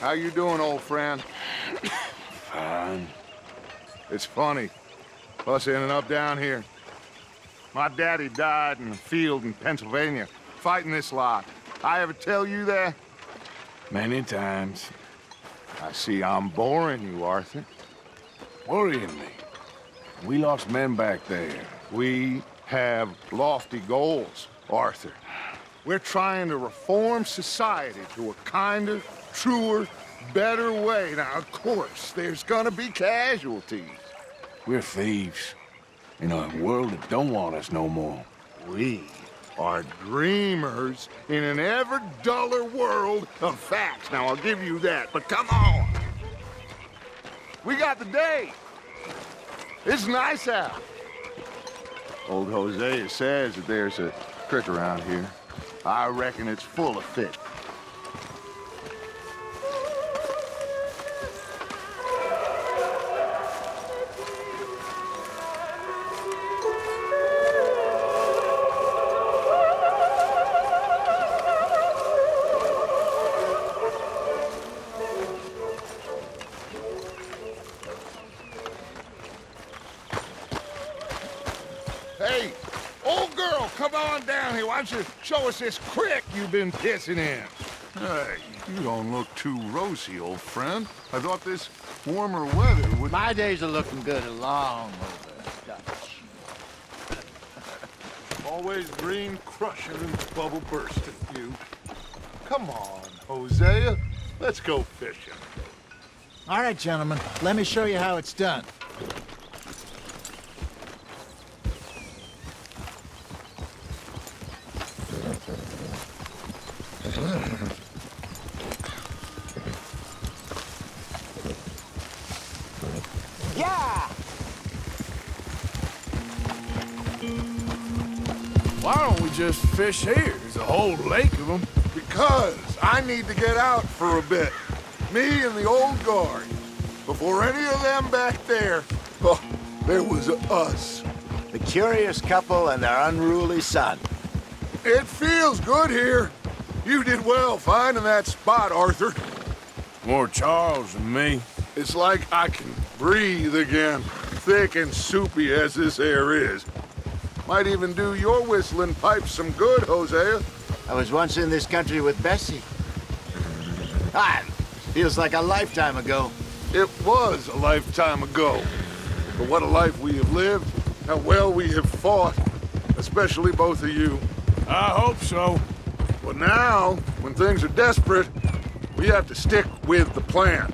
How you doing, old friend? Fine. It's funny, us ending up down here. My daddy died in the field in Pennsylvania, fighting this lot. I ever tell you that? Many times. I see I'm boring you, Arthur. Worrying me. We lost men back there. We have lofty goals, Arthur. We're trying to reform society to a kinder, truer, better way. Now, of course, there's gonna be casualties. We're thieves. In a world that don't want us no more. We are dreamers in an ever duller world of facts. Now, I'll give you that, but come on. We got the day. It's nice out. Old Hosea says that there's a creek around here. I reckon it's full of fish. Hey, old girl, come on down here. Why don't you show us this creek you've been pissing in? Hey, you don't look too rosy, old friend. I thought this warmer weather would... My days are looking good along over Dutch. Always green crushing and bubble bursting, you. Come on, Hosea. Let's go fishing. All right, gentlemen, let me show you how it's done. Yeah! Why don't we just fish here? There's a whole lake of them. Because I need to get out for a bit. Me and the old guard. Before any of them back there, oh, there was us. The curious couple and their unruly son. It feels good here. You did well finding that spot, Arthur. More Charles than me. It's like I can breathe again, thick and soupy as this air is. Might even do your whistling pipes some good, Hosea. I was once in this country with Bessie. Ah, feels like a lifetime ago. It was a lifetime ago. But what a life we have lived, how well we have fought, especially both of you. I hope so. But now, when things are desperate, we have to stick with the plan.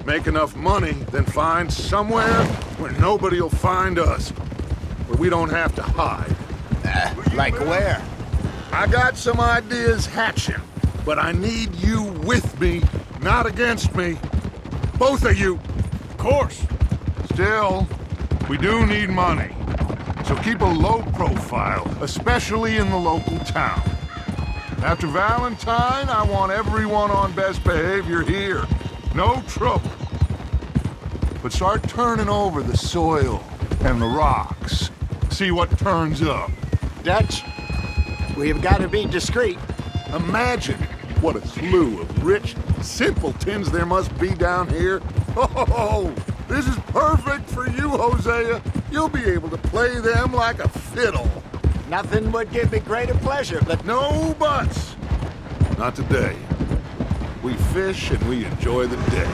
Make enough money, then find somewhere where nobody will find us. Where we don't have to hide. Like where? I got some ideas hatching, but I need you with me, not against me. Both of you. Of course. Still, we do need money. So keep a low profile, especially in the local town. After Valentine, I want everyone on best behavior here. No trouble. But start turning over the soil and the rocks. See what turns up. Dutch, we've got to be discreet. Imagine what a slew of rich simpletons there must be down here. Oh, this is perfect for you, Hosea. You'll be able to play them like a fiddle. Nothing would give me greater pleasure, but No buts. Not today. We fish and we enjoy the day.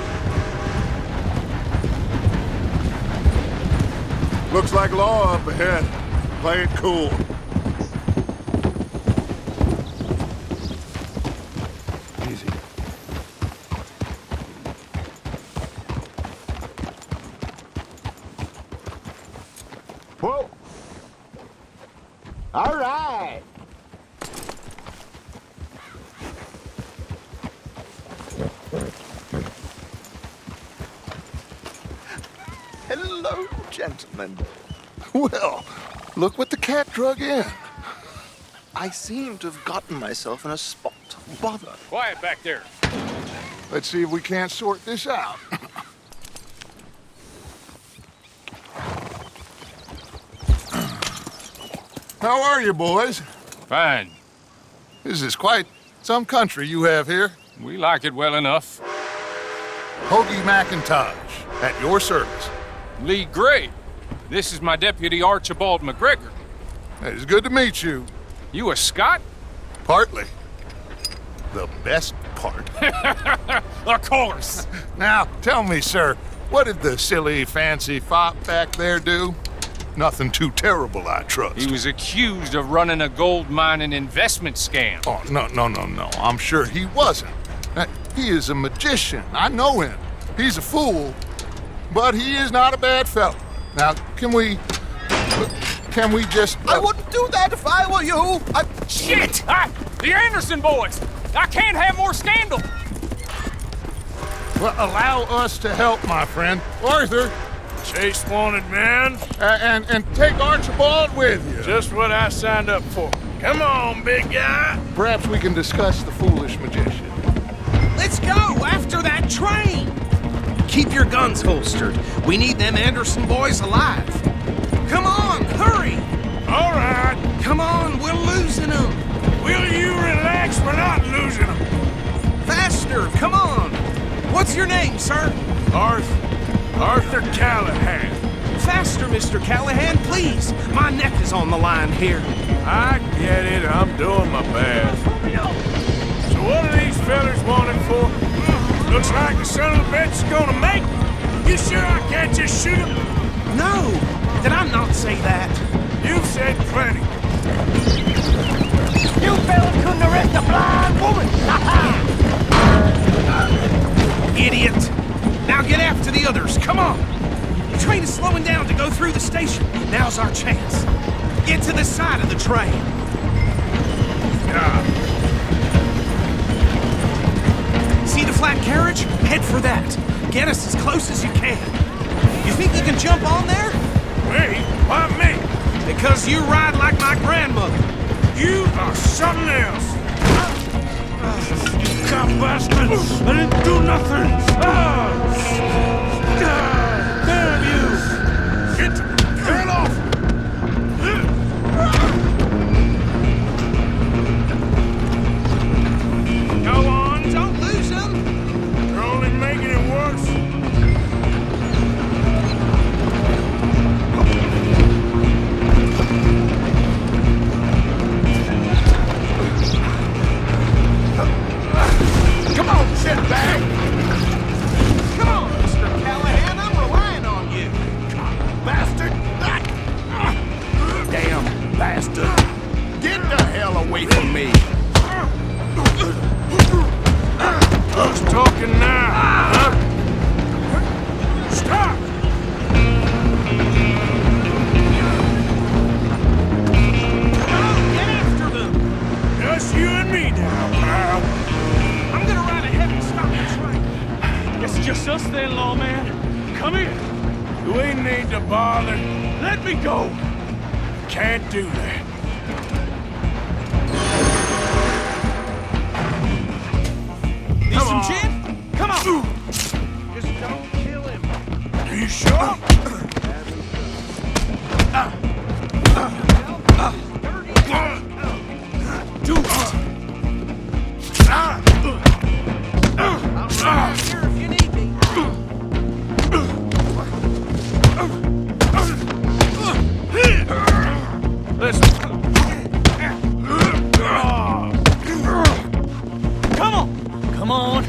Looks like law up ahead. Play it cool. Easy. whoa. All right. Hello, gentlemen. Well, look what the cat drug in. I seem to have gotten myself in a spot of bother. Quiet back there. Let's see if we can't sort this out. How are you, boys? Fine. This is quite some country you have here. We like it well enough. Hoagie McIntosh, at your service. Lee Gray. This is my deputy Archibald McGregor. It's good to meet you. You a Scot? Partly. The best part. Of course. Now, tell me, sir, what did the silly, fancy fop back there do? Nothing too terrible, I trust. He was accused of running a gold mining investment scam. Oh, no. I'm sure he wasn't. He is a magician. I know him. He's a fool, but he is not a bad fellow. Now, can we just... I wouldn't do that if I were you. Shit! The Anderson boys! I can't have more scandal! Well, allow us to help, my friend. Arthur. Chase wanted man. And take Archibald with you. Just what I signed up for. Come on, big guy. Perhaps we can discuss the foolish magician. Let's go after that train! Keep your guns holstered. We need them Anderson boys alive. Come on, hurry! All right. Come on, we're losing them. Will you relax? We're not losing them. Faster, come on. What's your name, sir? Arthur Callahan. Faster, Mr. Callahan, please. My neck is on the line here. I get it. I'm doing my best. So what are these fellas wanted for? Looks like the son of a bitch is gonna make me. You sure I can't just shoot him? No, did I not say that? You've said plenty. You fellas couldn't arrest a blind woman! Idiot! Now get after the others, come on! The train is slowing down to go through the station. Now's our chance. Get to the side of the train. See the flat carriage? Head for that. Get us as close as you can. You think you can jump on there? Me? Why me? Because you ride like my grandmother. You are something else. You cop bastards! I didn't do nothing! Damn you! Get off! Go on, don't lose them. You're only making it worse. Come on, shitbag! Come on, Mr. Callahan, I'm relying on you. Bastard! Damn bastard! Get the hell away from me! Who's talking now, huh? Stop! Get after them. Just you and me now, pal. I'm gonna ride ahead and stop the train. Guess it's just us then, lawman. Come here. Do we need to bother? Let me go. Can't do that. Need some gin? Come on. Just don't kill him. Are you sure? Do it. I'll stand here if you need me. Listen. Come on. Come on.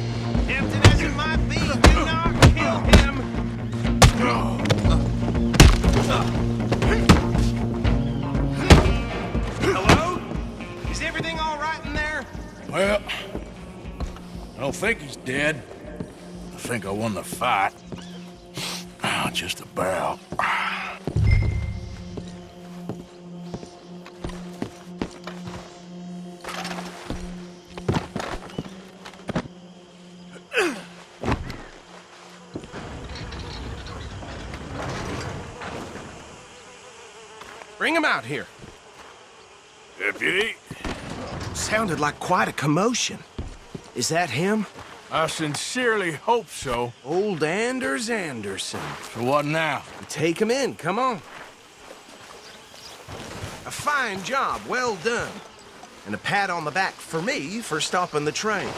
Tempted as it might be, do not kill him. Hello? Is everything all right in there? Well, I don't think he's dead. I think I won the fight. Just about. Bring him out here. Deputy, Sounded like quite a commotion. Is that him? I sincerely hope so. Old Anders Anderson. So what now? Take him in, come on. A fine job, well done. And a pat on the back for me for stopping the train.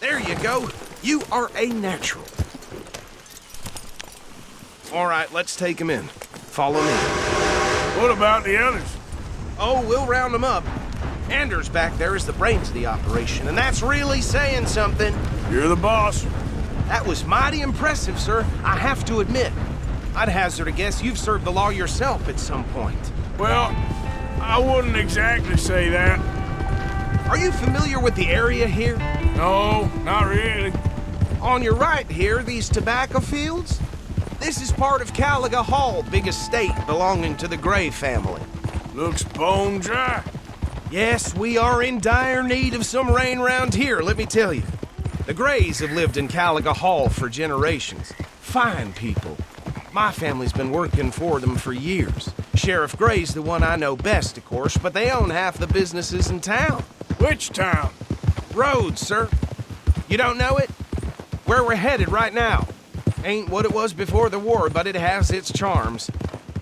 There you go. You are a natural. All right, let's take him in. Follow me. What about the others? Oh, we'll round them up. Anders back there is the brains of the operation, and that's really saying something. You're the boss. That was mighty impressive, sir. I have to admit. I'd hazard a guess you've served the law yourself at some point. Well, I wouldn't exactly say that. Are you familiar with the area here? No, not really. On your right here, these tobacco fields? This is part of Caliga Hall, big estate belonging to the Gray family. Looks bone dry. Yes, we are in dire need of some rain round here, let me tell you. The Grays have lived in Caliga Hall for generations. Fine people. My family's been working for them for years. Sheriff Gray's the one I know best, of course, but they own half the businesses in town. Which town? Rhodes, sir. You don't know it? Where we're headed right now. Ain't what it was before the war, but it has its charms.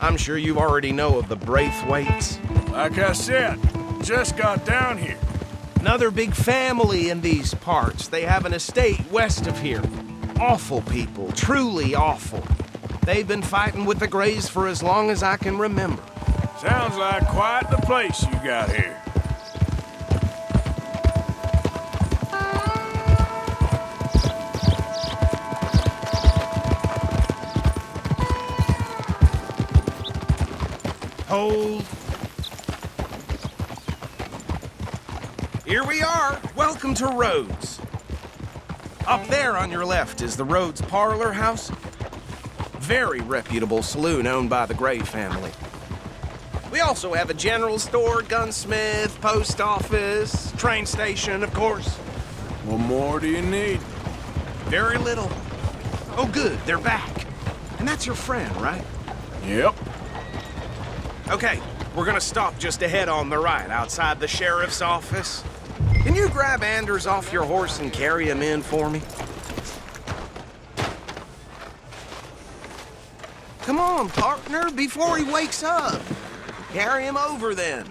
I'm sure you already know of the Braithwaites. Like I said, just got down here. Another big family in these parts. They have an estate west of here. Awful people, truly awful. They've been fighting with the Grays for as long as I can remember. Sounds like quite the place you got here. Hold. Here we are. Welcome to Rhodes. Up there on your left is the Rhodes Parlor House. Very reputable saloon owned by the Gray family. We also have a general store, gunsmith, post office, train station, of course. What more do you need? Very little. Oh, good, they're back. And that's your friend, right? Yep. Okay, we're gonna stop just ahead on the right, outside the sheriff's office. Can you grab Anders off your horse and carry him in for me? Come on, partner, before he wakes up. Carry him over, then.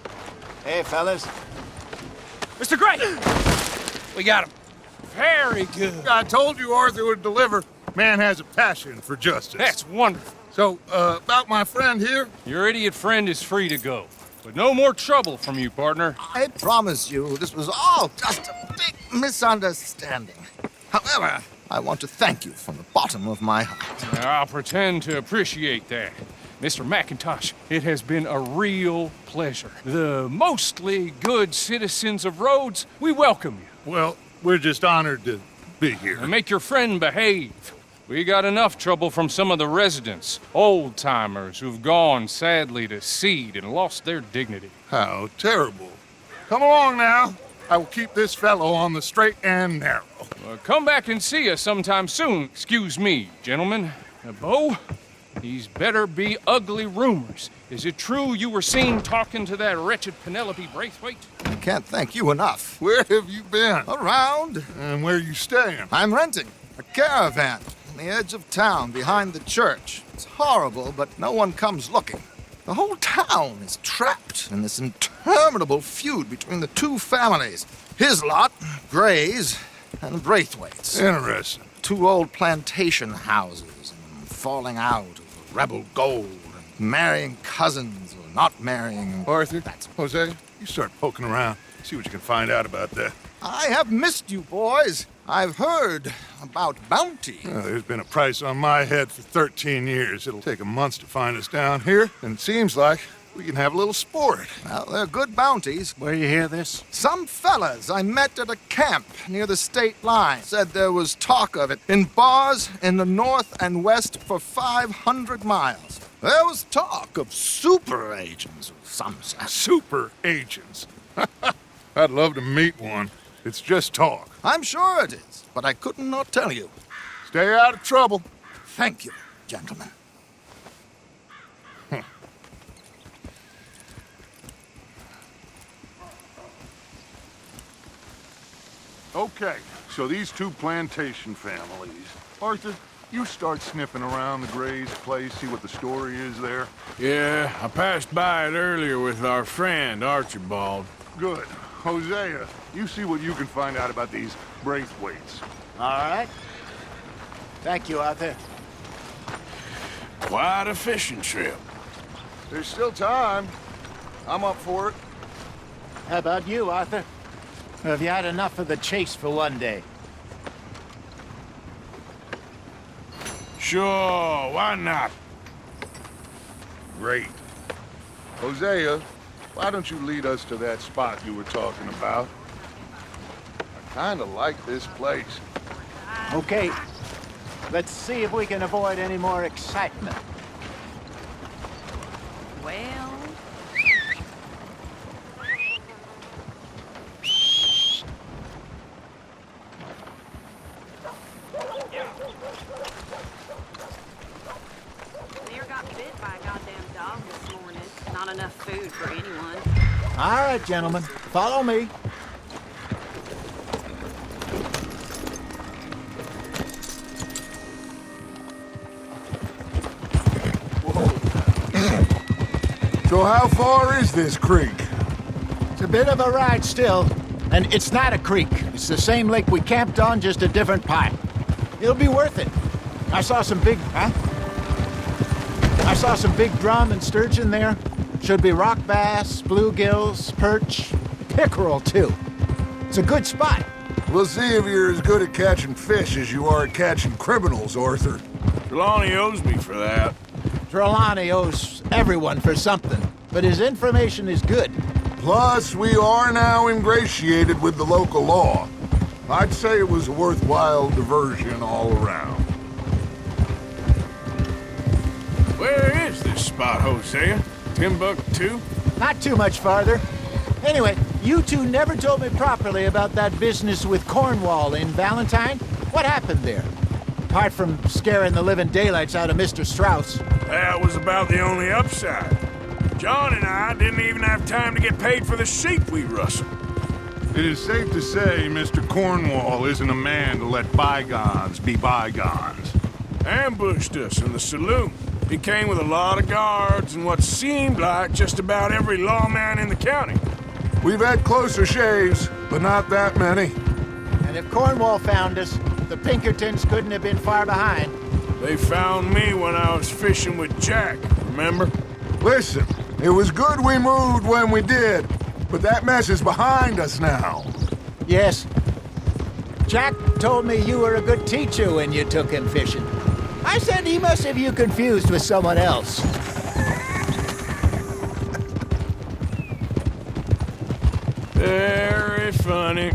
Hey, fellas. Mr. Gray! We got him. Very good. I told you Arthur would deliver. Man has a passion for justice. That's wonderful. So, about my friend here? Your idiot friend is free to go. But no more trouble from you, partner. I promise you, this was all just a big misunderstanding. However, I want to thank you from the bottom of my heart. I'll pretend to appreciate that. Mr. McIntosh, it has been a real pleasure. The mostly good citizens of Rhodes, we welcome you. Well, we're just honored to be here. And make your friend behave. We got enough trouble from some of the residents, old-timers who've gone, sadly, to seed and lost their dignity. How terrible. Come along now. I will keep this fellow on the straight and narrow. Come back and see us sometime soon. Excuse me, gentlemen. Bo, these better be ugly rumors. Is it true you were seen talking to that wretched Penelope Braithwaite? I can't thank you enough. Where have you been? Around, And where you staying? I'm renting a caravan on the edge of town behind the church. It's horrible, but no one comes looking. The whole town is trapped in this interminable feud between the two families. His lot, Gray's, and Braithwaite's. Interesting. Two old plantation houses, and falling out over rebel gold, and marrying cousins or not marrying. Arthur, Jose, you start poking around. See what you can find out about that. I have missed you, boys. I've heard about bounty. There's been a price on my head for 13 years. It'll take a month to find us down here, and it seems like we can have a little sport. Well, they're good bounties. Where you hear this? Some fellas I met at a camp near the state line said there was talk of it in bars in the north and west for 500 miles. There was talk of super agents of some sort. Super agents. I'd love to meet one. It's just talk. I'm sure it is, but I couldn't not tell you. Stay out of trouble. Thank you, gentlemen. Okay, so these two plantation families. Arthur, you start sniffing around the Gray's place, see what the story is there. Yeah, I passed by it earlier with our friend, Archibald. Good. Hosea, you see what you can find out about these Braithwaites. All right. Thank you, Arthur. Quite a fishing trip. There's still time. I'm up for it. How about you, Arthur? Have you had enough of the chase for one day? Sure, why not? Great. Hosea, why don't you lead us to that spot you were talking about? I kinda like this place. Okay. Let's see if we can avoid any more excitement. Well, Mayor got bit by a goddamn dog this morning. Not enough food for anyone. All right, gentlemen. Follow me. So how far is this creek? It's a bit of a ride still. And it's not a creek. It's the same lake we camped on, just a different part. It'll be worth it. I saw some big drum and sturgeon there. Should be rock bass, bluegills, perch, pickerel too. It's a good spot. We'll see if you're as good at catching fish as you are at catching criminals, Arthur. Trelawney owes me for that. Trelawney owes everyone for something, but his information is good. Plus, we are now ingratiated with the local law. I'd say it was a worthwhile diversion all around. Where is this spot, Hosea? Timbuktu? Not too much farther. Anyway, you two never told me properly about that business with Cornwall in Valentine. What happened there? Apart from scaring the living daylights out of Mr. Strauss. That was about the only upside. John and I didn't even have time to get paid for the sheep we rustled. It is safe to say Mr. Cornwall isn't a man to let bygones be bygones. Ambushed us in the saloon. He came with a lot of guards and what seemed like just about every lawman in the county. We've had closer shaves, but not that many. And if Cornwall found us, the Pinkertons couldn't have been far behind. They found me when I was fishing with Jack, remember? Listen, it was good we moved when we did, but that mess is behind us now. Yes. Jack told me you were a good teacher when you took him fishing. I said he must have you confused with someone else. Very funny.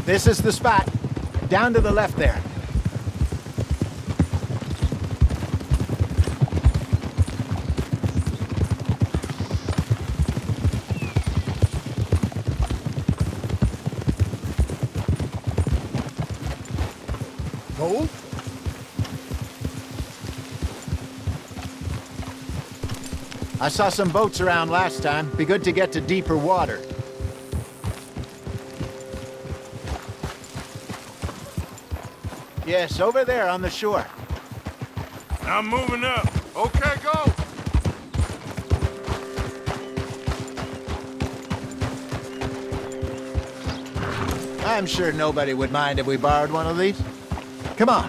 This is the spot. Down to the left there. Hold. I saw some boats around last time. Be good to get to deeper water. Yes, over there on the shore. I'm moving up. Okay, go. I'm sure nobody would mind if we borrowed one of these. Come on.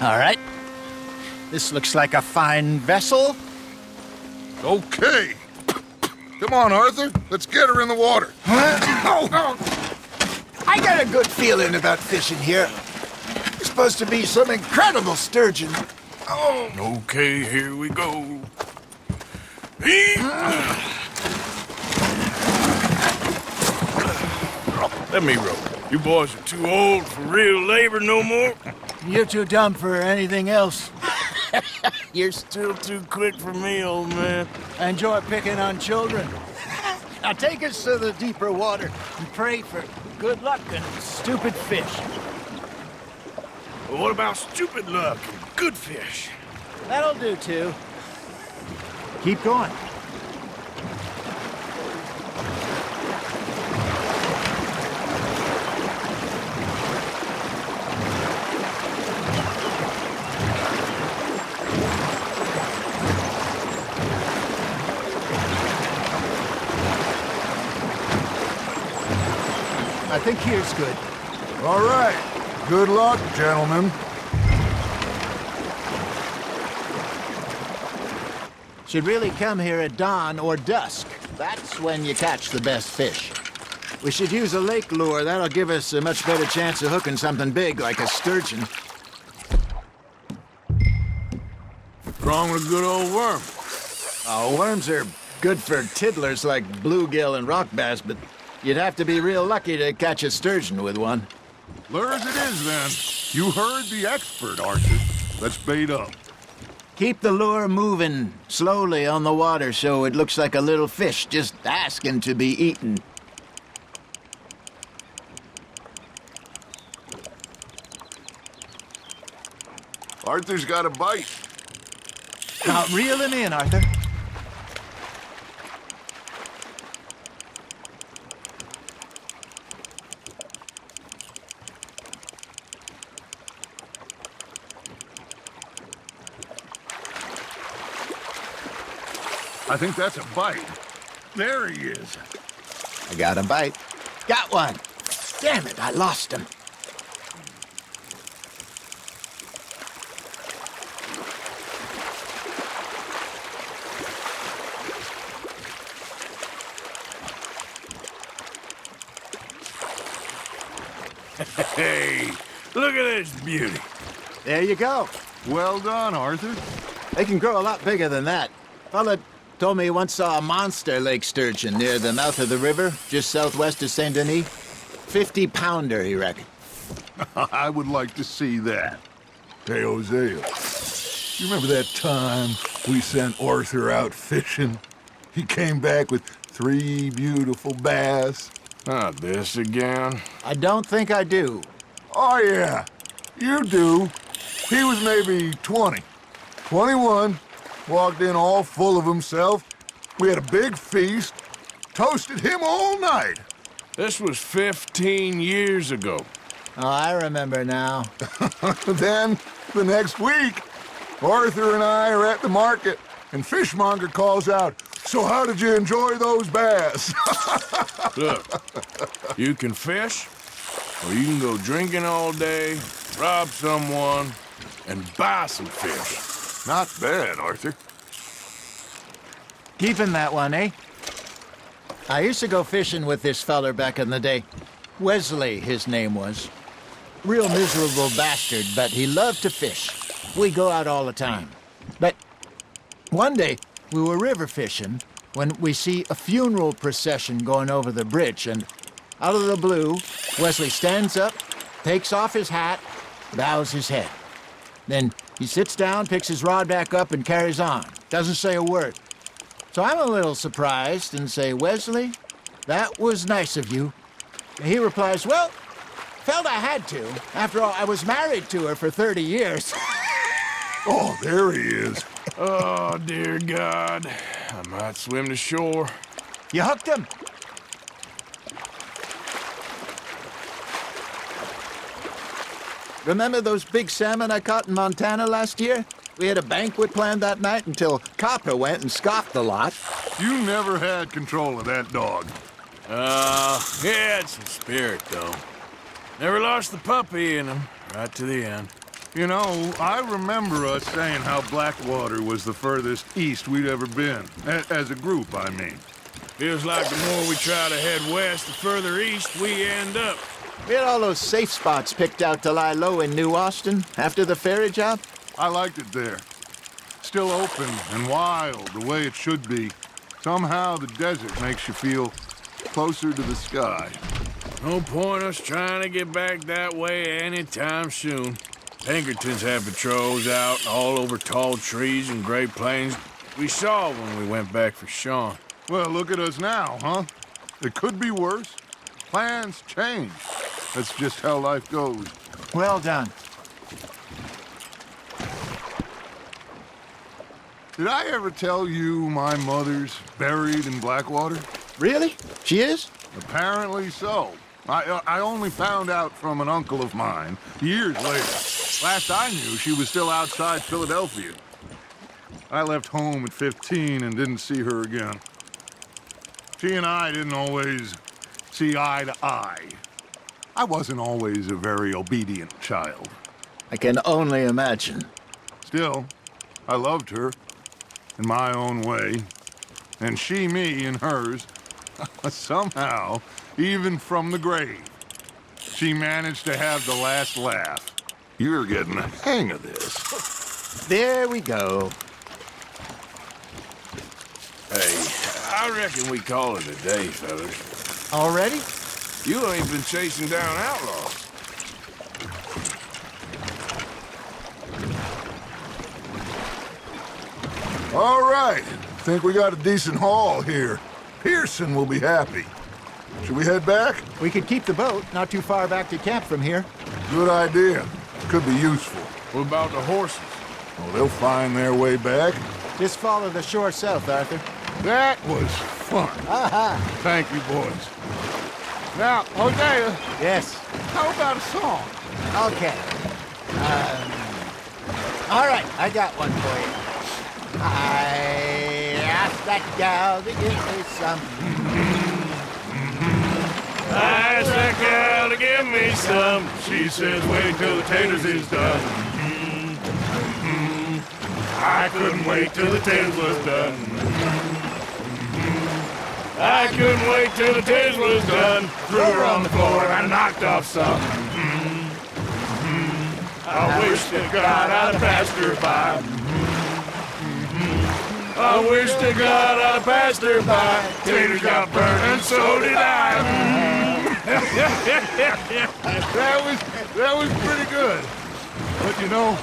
All right. This looks like a fine vessel. Okay. Come on, Arthur. Let's get her in the water. I got a good feeling about fishing here. It's supposed to be some incredible sturgeon. Okay, here we go. Let me row. You boys are too old for real labor no more. You're too dumb for anything else. You're still too quick for me, old man. I enjoy picking on children. Now take us to the deeper water and pray for good luck and stupid fish. But what about stupid luck and good fish? That'll do, too. Keep going. I think here's good. All right. Good luck, gentlemen. Should really come here at dawn or dusk. That's when you catch the best fish. We should use a lake lure. That'll give us a much better chance of hooking something big like a sturgeon. What's wrong with a good old worm? Oh, worms are good for tiddlers like bluegill and rock bass, but you'd have to be real lucky to catch a sturgeon with one. Lures it is, then. You heard the expert, Arthur. Let's bait up. Keep the lure moving slowly on the water so it looks like a little fish just asking to be eaten. Arthur's got a bite. Now, reel him in, Arthur. I think that's a bite. There he is. I got a bite. Got one. Damn it, I lost him. Hey, look at this beauty. There you go. Well done, Arthur. They can grow a lot bigger than that. Fella told me he once saw a monster lake sturgeon near the mouth of the river, just southwest of Saint Denis. 50-pounder, he reckoned. I would like to see that. Hey, Hosea, you remember that time we sent Arthur out fishing? He came back with 3 beautiful bass. Not this again. I don't think I do. Oh, yeah, you do. He was maybe 20, 21, walked in all full of himself. We had a big feast, toasted him all night. This was 15 years ago. Oh, I remember now. Then, the next week, Arthur and I are at the market, and Fishmonger calls out, "So how did you enjoy those bass?" Look, you can fish, or you can go drinking all day, rob someone, and buy some fish. Not bad, Arthur. Keeping that one, eh? I used to go fishing with this feller back in the day. Wesley, his name was. Real miserable bastard, but he loved to fish. We go out all the time. But one day, we were river fishing when we see a funeral procession going over the bridge, and out of the blue, Wesley stands up, takes off his hat, bows his head. Then he sits down, picks his rod back up, and carries on. Doesn't say a word. So I'm a little surprised and say, "Wesley, that was nice of you." And he replies, "Well, felt I had to. After all, I was married to her for 30 years. Oh, there he is. Oh, dear God. I might swim to shore. You hooked him? Remember those big salmon I caught in Montana last year? We had a banquet planned that night until Copper went and scoffed the lot. You never had control of that dog. He had some spirit, though. Never lost the puppy in him, right to the end. You know, I remember us saying how Blackwater was the furthest east we'd ever been. As a group, I mean. Feels like the more we try to head west, the further east we end up. We had all those safe spots picked out to lie low in New Austin after the ferry job. I liked it there. Still open and wild, the way it should be. Somehow the desert makes you feel closer to the sky. No point us trying to get back that way anytime soon. Pinkertons had patrols out all over tall trees and Great Plains. We saw when we went back for Sean. Well, look at us now, huh? It could be worse. Plans change. That's just how life goes. Well done. Did I ever tell you my mother's buried in Blackwater? Really? She is? Apparently so. I only found out from an uncle of mine years later. Last I knew, she was still outside Philadelphia. I left home at 15 and didn't see her again. She and I didn't always see eye to eye. I wasn't always a very obedient child. I can only imagine. Still, I loved her in my own way, and she me in hers. Somehow, even from the grave, she managed to have the last laugh. You're getting the hang of this. There we go. Hey, I reckon we call it a day, fellas. Already? You ain't been chasing down outlaws. All right, think we got a decent haul here. Pearson will be happy. Should we head back? We could keep the boat not too far back to camp from here. Good idea. Could be useful. What about the horses? Oh, they'll find their way back. Just follow the shore south, Arthur. That was fun. Aha! Thank you, boys. Now, Hosea, Yes. how about a song? Okay. All right, I got one for you. I asked that gal to give me some. I asked that gal to give me some. She says, wait till the taters is done. I couldn't wait till the taters was done. I couldn't wait till the taters was done. Threw her on the floor and I knocked off some. I wish to God I'd passed her by. I wish to God I'd passed her by. Taters got burned and so did I. That was pretty good. But you know,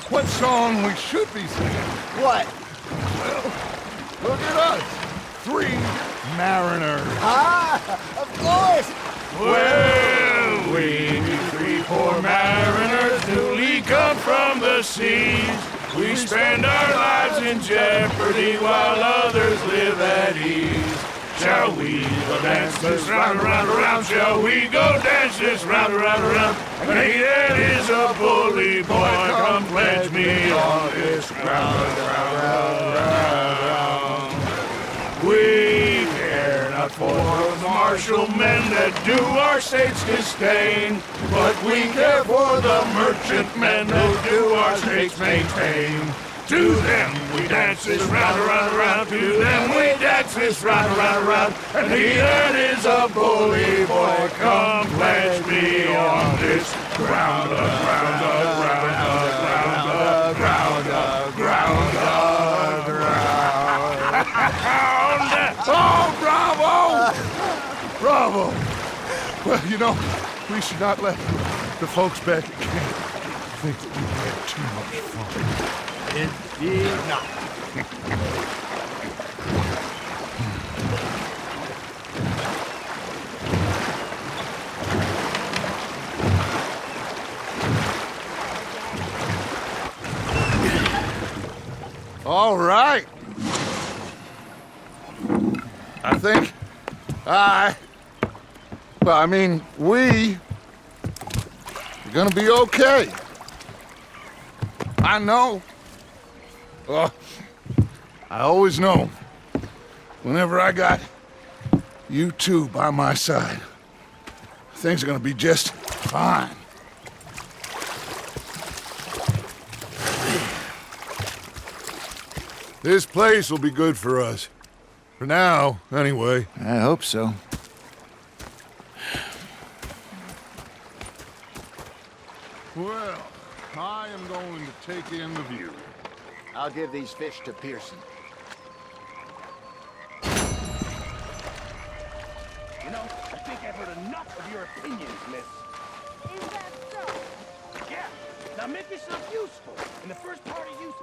what song we should be singing? What? Look at us. 3 mariners. Ah, of course. Well, we be 3 poor mariners newly come from the seas. We spend our lives in jeopardy while others live at ease. Shall we go dance this round, around, around? Shall we go dance this round, around, around? Hey, that is a bully boy. Come pledge me on this ground, round. We care not for the martial men that do our state's disdain, but we care for the merchant men who do our state's maintain. To them we dance this round, around, around. To them we dance this round, around, around. And he that is a bully boy, come pledge me on this ground, ground, ground, ground, ground, ground, ground. Oh, bravo! Bravo! Well, you know, we should not let the folks back at camp think that we've had too much fun. Indeed not. All right. I think we're gonna be okay. I know. I always know. Whenever I got you two by my side, things are gonna be just fine. This place will be good for us. For now, anyway. I hope so. Well, I am going to take in the view. I'll give these fish to Pearson. You know, I think I've heard enough of your opinions, miss. Is that so? Yeah. Now Now make yourself useful. And the first part of use